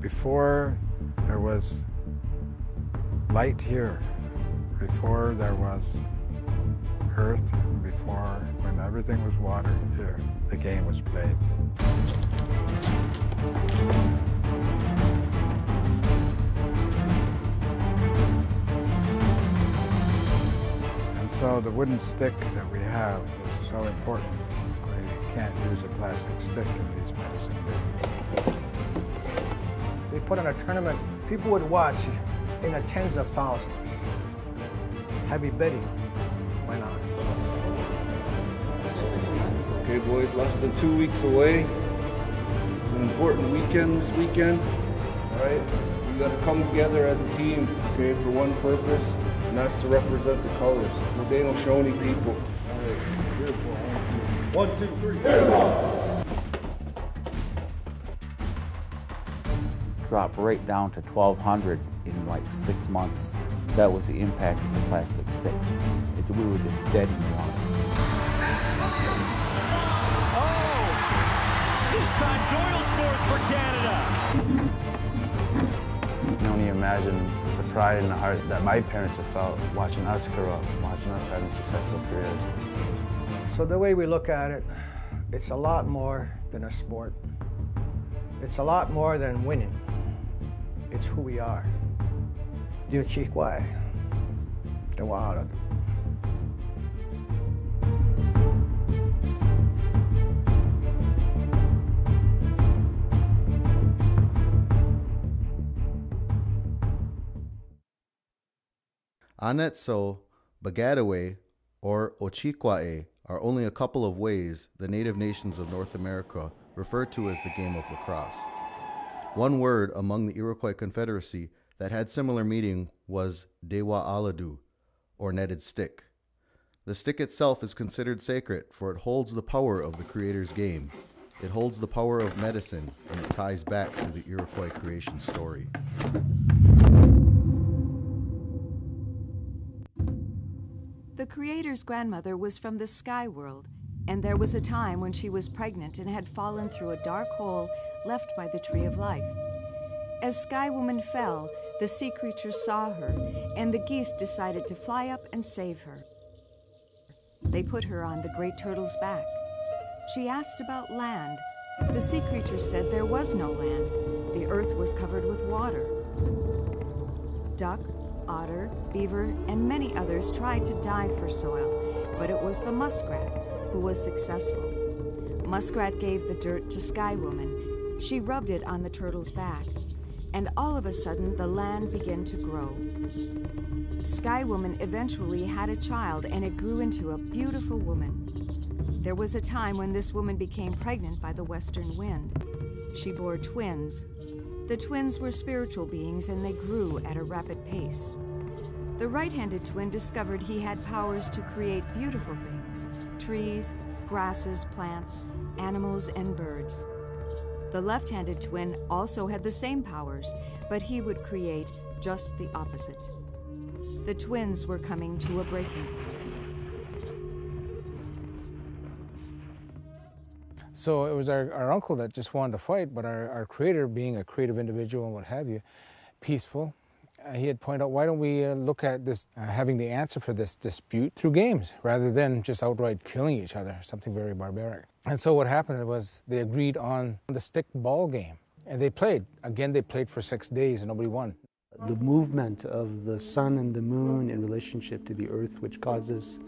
Before there was light here, before there was earth, before when everything was water, here the game was played. And so the wooden stick that we have is so important. You can't use a plastic stick in these medicine games. They put on a tournament, people would watch in the tens of thousands. Heavy betting went on. Okay, boys, less than 2 weeks away. It's an important weekend this weekend. All right, we got to come together as a team, okay, for one purpose, and that's to represent the colors. Haudenosaunee people. All right, beautiful. 1, 2, 3. Dropped right down to 1,200 in like 6 months. That was the impact of the plastic sticks. We were just dead in the water. Oh! This time Doyle scores for Canada! You can only imagine the pride in the heart that my parents have felt watching us grow up, watching us having successful careers. So the way we look at it, it's a lot more than a sport. It's a lot more than winning. It's who we are. The Ojibwe, the Wild. Anetso, Bagadaway, or Ojibwe are only a couple of ways the native nations of North America refer to as the game of lacrosse. One word among the Iroquois Confederacy that had similar meaning was Dewa Aladu, or netted stick. The stick itself is considered sacred, for it holds the power of the Creator's game. It holds the power of medicine, and it ties back to the Iroquois creation story. The Creator's grandmother was from the sky world, and there was a time when she was pregnant and had fallen through a dark hole left by the Tree of Life. As Sky Woman fell, the sea creatures saw her, and the geese decided to fly up and save her. They put her on the great turtle's back. She asked about land. The sea creatures said there was no land. The earth was covered with water. Duck, otter, beaver, and many others tried to dive for soil, but it was the muskrat who was successful. Muskrat gave the dirt to Sky Woman. She rubbed it on the turtle's back, and all of a sudden the land began to grow. Sky Woman eventually had a child, and it grew into a beautiful woman. There was a time when this woman became pregnant by the western wind. She bore twins. The twins were spiritual beings, and they grew at a rapid pace. The right-handed twin discovered he had powers to create beautiful things: trees, grasses, plants, animals, and birds. The left-handed twin also had the same powers, but he would create just the opposite. The twins were coming to a breaking point. So it was our uncle that just wanted to fight, but our creator, being a creative individual and what have you, peaceful, he had pointed out, why don't we look at this, having the answer for this dispute through games, rather than just outright killing each other, something very barbaric. And so what happened was they agreed on the stick ball game, and they played. Again, they played for 6 days, and nobody won. The movement of the sun and the moon in relationship to the earth, which causes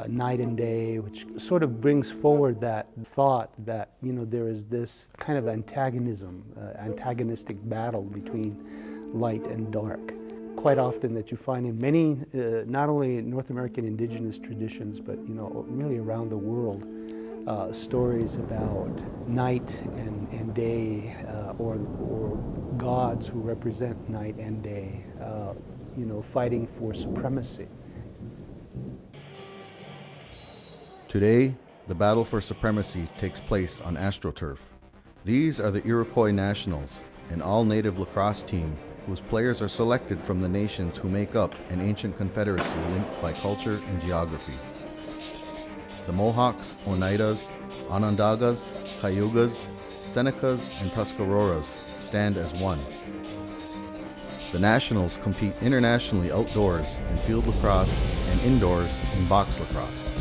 night and day, which sort of brings forward that thought that, you know, there is this kind of antagonism, antagonistic battle between light and dark. Quite often that you find in many, not only North American indigenous traditions, but, you know, really around the world, stories about night and day, or gods who represent night and day, you know, fighting for supremacy. Today, the battle for supremacy takes place on AstroTurf. These are the Iroquois Nationals, an all-native lacrosse team whose players are selected from the nations who make up an ancient confederacy linked by culture and geography. The Mohawks, Oneidas, Onondagas, Cayugas, Senecas and Tuscaroras stand as one. The Nationals compete internationally outdoors in field lacrosse and indoors in box lacrosse.